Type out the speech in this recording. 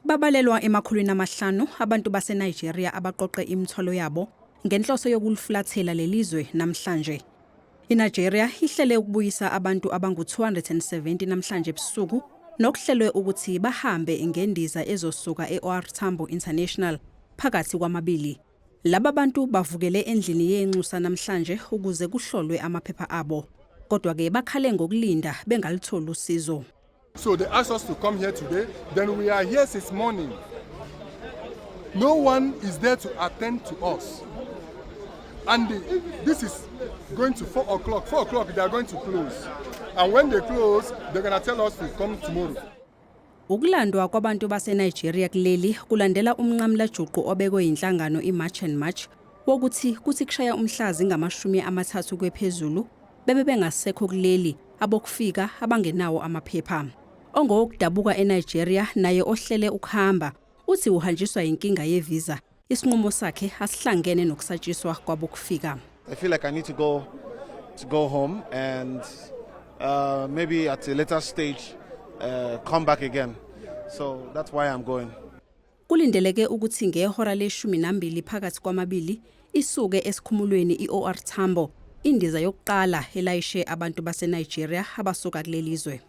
Babalelwa emakhulwini amahlanu abantu baseNigeria abaqoqe imithwalo yabo ngenhloso yokulifulathela lelizwe namhlanje. INigeria ihlele ukubuyisa abantu abangu-270 namhlanje ebusuku nokuhlelwe ukuthi bahambe ngendiza ezosuka e-OR Tambo International phakathi kwamabili. Laba bantu bavukele endlini yenxusa namhlanje ukuze kuhlolwe amaphepha abo. Kodwa-ke bakhale ngokulinda bengalitholi usizo. So they asked us to come here today, then we are here since morning. No one is there to attend to us. And this is going to 4 o'clock. 4 o'clock they are going to close. And when they close, they're going to tell us to come tomorrow. Ukulandwa kwabantu baseNigeria kuleli kulandela umnqamla juqu obekwe inhlangano iMarch and March wokuthi kushaya umhlazi ngama-30 kwephezulu bebe bengasekho kuleli abokufika abangenawo amaphepha. Ongokudabuka eNigeria naye ohlele ukuhamba uthi uhanjiswa inkinga yevisa. Isinqumo sakhe asihlangene nokusatshiswa kwabokufika. I feel like I need to go home and maybe at a later stage come back again. So that's why I'm going. Kulindeleke ukuthi ngehora le-12 phakathi kwamabili isuke esikhumulweni i-OR Tambo, indiza yokuqala elayishe abantu baseNigeria abasuka kulelizwe.